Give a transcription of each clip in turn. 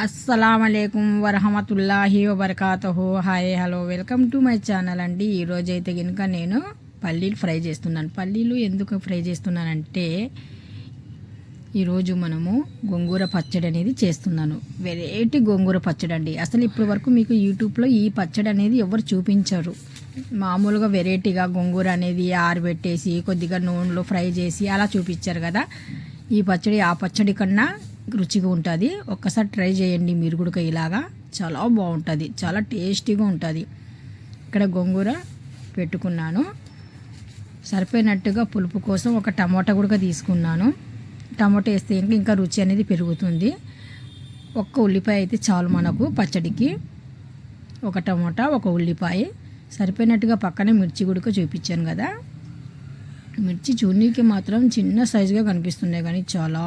అస్సలామలైకుం వరహమతుల్లాహి వబర్కాతుహు. Hi hello welcome to my channel అండి. ఈరోజు అయితే కనుక నేను పల్లీలు ఫ్రై చేస్తున్నాను. పల్లీలు ఎందుకు ఫ్రై చేస్తున్నానంటే ఈరోజు మనము గోంగూర పచ్చడి అనేది చేస్తున్నాను. వెరైటీ గోంగూర పచ్చడి అండి. అసలు ఇప్పటి వరకు మీకు యూట్యూబ్లో ఈ పచ్చడి అనేది ఎవరు చూపించరు. మామూలుగా వెరైటీగా గోంగూర అనేది ఆరబెట్టేసి కొద్దిగా నూనెలో ఫ్రై చేసి అలా చూపించారు కదా. ఈ పచ్చడి ఆ పచ్చడి కన్నా రుచిగా ఉంటుంది. ఒక్కసారి ట్రై చేయండి మీరు కూడా. ఇలాగా చాలా బాగుంటుంది, చాలా టేస్టీగా ఉంటుంది. ఇక్కడ గోంగూర పెట్టుకున్నాను. సరిపోయినట్టుగా పులుపు కోసం ఒక టమాటా కూడా తీసుకున్నాను. టమాటా వేస్తే ఇంకా రుచి అనేది పెరుగుతుంది. ఒక్క ఉల్లిపాయ అయితే చాలు మనకు పచ్చడికి. ఒక టమాటా, ఒక ఉల్లిపాయ సరిపోయినట్టుగా. పక్కనే మిర్చి కూడా చూపించాను కదా. మిర్చి చూడనీకి మాత్రం చిన్న సైజుగా కనిపిస్తున్నాయి కానీ చాలా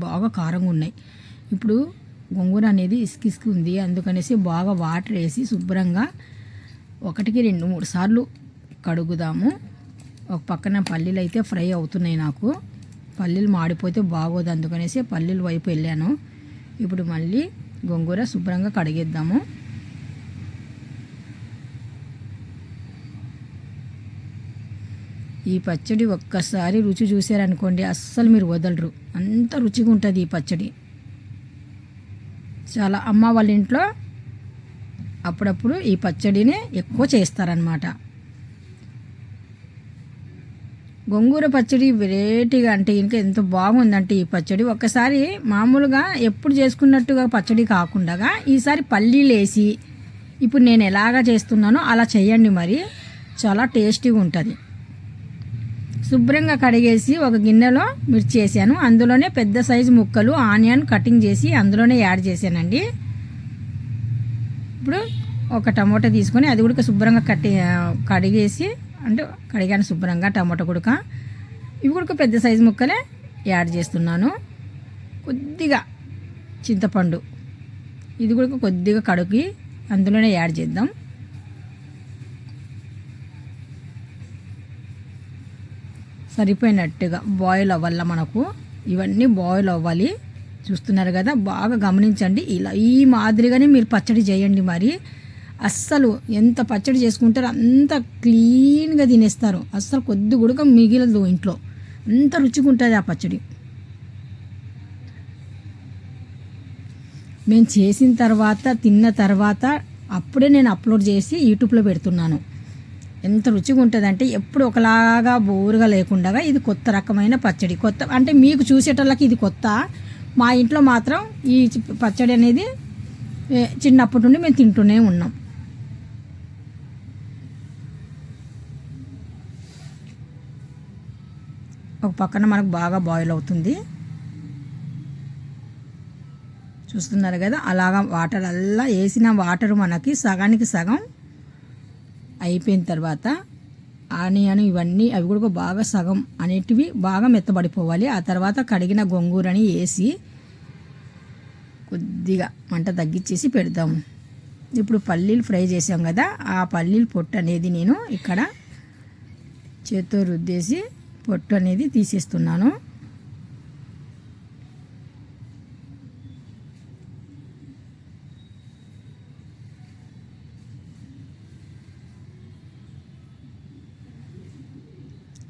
బాగా కారంగా ఉన్నాయి. ఇప్పుడు గోంగూర అనేది ఇసుకు ఉంది, అందుకనేసి బాగా వాటర్ వేసి శుభ్రంగా 1-2-3 సార్లు కడుగుదాము. ఒక పక్కన పల్లీలు అయితే ఫ్రై అవుతున్నాయి. నాకు పల్లీలు మాడిపోతే బాగోదు, అందుకనేసి పల్లీల వైపు వెళ్ళాను. ఇప్పుడు మళ్ళీ గోంగూర శుభ్రంగా కడిగేద్దాము. ఈ పచ్చడి ఒక్కసారి రుచి చూసారనుకోండి అస్సలు మీరు వదలరు, అంత రుచిగా ఉంటుంది ఈ పచ్చడి. చాలా అమ్మ వాళ్ళ ఇంట్లో అప్పుడప్పుడు ఈ పచ్చడిని ఎక్కువ చేస్తారనమాట. గోంగూర పచ్చడి వెరైటీగా అంటే ఇంకా ఎంత బాగుందంటే ఈ పచ్చడి. ఒక్కసారి మామూలుగా ఎప్పుడు చేసుకున్నట్టుగా పచ్చడి కాకుండా ఈసారి పల్లీలు వేసి ఇప్పుడు నేను ఎలాగా చేస్తున్నానో అలా చేయండి, మరి చాలా టేస్టీగా ఉంటుంది. శుభ్రంగా కడిగేసి ఒక గిన్నెలో మిర్చి వేసాను. అందులోనే పెద్ద సైజు ముక్కలు ఆనియన్ కటింగ్ చేసి అందులోనే యాడ్ చేశానండి. ఇప్పుడు ఒక టమోటా తీసుకొని అది కూడా శుభ్రంగా కడిగేసి, అంటే కడిగాను శుభ్రంగా టమోటా కూడా. ఇవి కూడా పెద్ద సైజు ముక్కలే యాడ్ చేస్తున్నాను. కొద్దిగా చింతపండు ఇది కూడా కొద్దిగా కడిగి అందులోనే యాడ్ చేద్దాం. సరిపోయినట్టుగా బాయిల్ అవ్వాలి మనకు. ఇవన్నీ బాయిల్ అవ్వాలి. చూస్తున్నారు కదా, బాగా గమనించండి. ఇలా ఈ మాదిరిగానే మీరు పచ్చడి చేయండి. మరి అస్సలు ఎంత పచ్చడి చేసుకుంటారో అంత క్లీన్గా తినేస్తారు. అస్సలు కొద్ది కూడా మిగిలదు ఇంట్లో, అంత రుచిగా ఉంటుంది ఆ పచ్చడి. మేము చేసిన తర్వాత తిన్న తర్వాత అప్పుడే నేను అప్లోడ్ చేసి యూట్యూబ్లో పెడుతున్నాను. ఎంత రుచిగా ఉంటుందంటే ఎప్పుడు ఒకలాగా బోరుగా లేకుండా ఇది కొత్త రకమైన పచ్చడి. కొత్త అంటే మీకు చూసేటోళ్ళకి ఇది కొత్త, మా ఇంట్లో మాత్రం ఈ పచ్చడి అనేది చిన్నప్పటి నుండి మేము తింటూనే ఉన్నాం. ఒక పక్కన మనకు బాగా బాయిల్ అవుతుంది. చూస్తున్నారు కదా, అలాగా వాటర్ అలా వేసిన వాటర్ మనకి సగానికి సగం అయిపోయిన తర్వాత ఆనియన్ ఇవన్నీ అవి కూడా బాగా సగం అనేటివి బాగా మెత్తబడిపోవాలి. ఆ తర్వాత కడిగిన గోంగూరని వేసి కొద్దిగా మంట తగ్గించేసి పెడదాము. ఇప్పుడు పల్లీలు ఫ్రై చేసాం కదా, ఆ పల్లీలు పొట్టు అనేది నేను ఇక్కడ చేత్తో రుద్దేసి పొట్టు అనేది తీసేస్తున్నాను.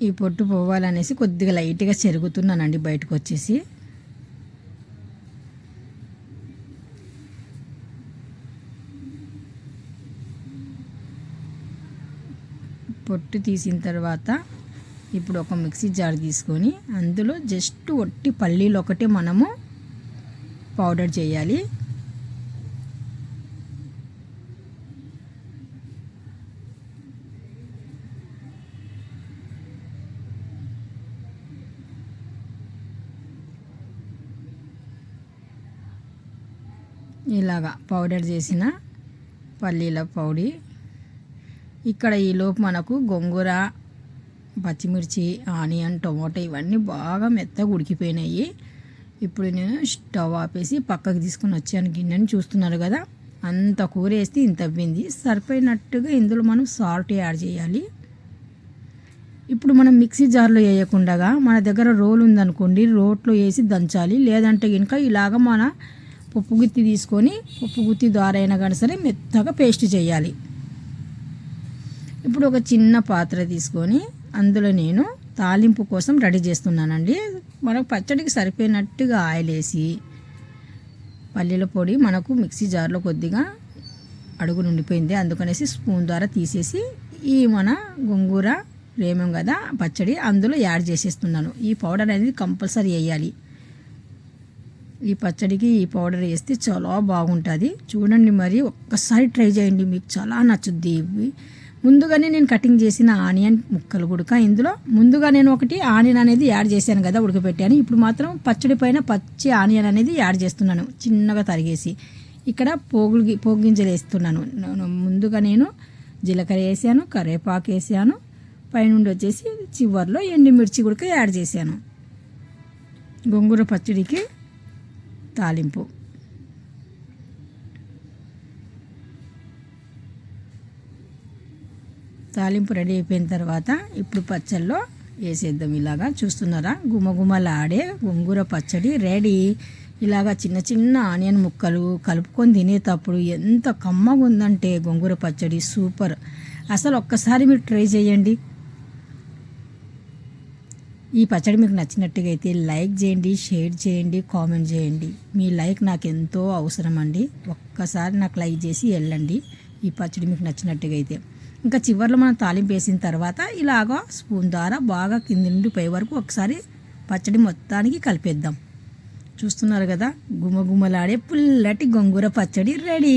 ఈ పొట్టు పోవాలనేసి కొద్దిగా లైట్గా చెరుగుతున్నానండి బయటకు వచ్చేసి. పొట్టు తీసిన తర్వాత ఇప్పుడు ఒక మిక్సీ జార్ తీసుకొని అందులో జస్ట్ ఒట్టి పల్లీలు ఒకటే మనము పౌడర్ చేయాలి. ఇలాగా పౌడర్ చేసిన పల్లీల పౌడి. ఇక్కడ ఈలోపు మనకు గోంగూర, పచ్చిమిర్చి, ఆనియన్, టొమాటో ఇవన్నీ బాగా మెత్తగా ఉడికిపోయినాయి. ఇప్పుడు నేను స్టవ్ ఆపేసి పక్కకు తీసుకుని వచ్చాను గిన్నెని. చూస్తున్నారు కదా, అంత కూర వేస్తే ఇంత అవ్వింది. సరిపోయినట్టుగా ఇందులో మనం సాల్ట్ యాడ్ చేయాలి. ఇప్పుడు మనం మిక్సీ జార్లో వేయకుండా మన దగ్గర రోల్ ఉందనుకోండి, రోట్లో వేసి దంచాలి. లేదంటే కనుక ఇలాగ మన పప్పు గుత్తి తీసుకొని పప్పు గుత్తి ద్వారా అయినా కానీ సరే మెత్తగా పేస్ట్ చేయాలి. ఇప్పుడు ఒక చిన్న పాత్ర తీసుకొని అందులో నేను తాలింపు కోసం రెడీ చేస్తున్నానండి. మనకు పచ్చడికి సరిపోయినట్టుగా ఆయిల్ వేసి పల్లీల పొడి మనకు మిక్సీ జార్లో కొద్దిగా అడుగు నుండిపోయింది, అందుకనేసి స్పూన్ ద్వారా తీసేసి ఈ మన గోంగూర వేమం కదా పచ్చడి అందులో యాడ్ చేసేస్తున్నాను. ఈ పౌడర్ అనేది కంపల్సరీ వేయాలి. ఈ పచ్చడికి ఈ పౌడర్ వేస్తే చాలా బాగుంటుంది. చూడండి, మరి ఒక్కసారి ట్రై చేయండి, మీకు చాలా నచ్చుద్ది. ముందుగానే నేను కటింగ్ చేసిన ఆనియన్ ముక్కలు కూడా ఇందులో ముందుగా నేను ఒకటి ఆనియన్ అనేది యాడ్ చేశాను కదా, ఉడకపెట్టాను. ఇప్పుడు మాత్రం పచ్చడి పైన పచ్చి ఆనియన్ అనేది యాడ్ చేస్తున్నాను చిన్నగా తరిగేసి. ఇక్కడ పోగు గింజలు వేస్తున్నాను. ముందుగా నేను జీలకర్ర వేసాను, కరివేపాకు వేసాను, పైనుండి వచ్చేసి చివర్లో ఎండుమిర్చి కూడా యాడ్ చేశాను. గోంగూర పచ్చడికి తాలింపు. తాలింపు రెడీ అయిపోయిన తర్వాత ఇప్పుడు పచ్చళ్ళలో వేసేద్దాం. ఇలాగా చూస్తున్నారా, గుమగుమలాడే గోంగూర పచ్చడి రెడీ. ఇలాగా చిన్న చిన్న ఆనియన్ ముక్కలు కలుపుకొని తినేటప్పుడు ఎంత కమ్మగా ఉందంటే గోంగూర పచ్చడి సూపర్. అసలు ఒక్కసారి మీరు ట్రై చేయండి. ఈ పచ్చడి మీకు నచ్చినట్టుగా అయితే లైక్ చేయండి, షేర్ చేయండి, కామెంట్ చేయండి. మీ లైక్ నాకు ఎంతో అవసరం అండి. ఒక్కసారి నాకు లైక్ చేసి వెళ్ళండి ఈ పచ్చడి మీకు నచ్చినట్టుగా అయితే. ఇంకా చివర్లో మనం తాలింపు వేసిన తర్వాత ఇలాగా స్పూన్ ద్వారా బాగా కింది నుండి పై వరకు ఒకసారి పచ్చడి మొత్తానికి కలిపేద్దాం. చూస్తున్నారు కదా, గుమగుమలాడే పుల్లటి గోంగూర పచ్చడి రెడీ.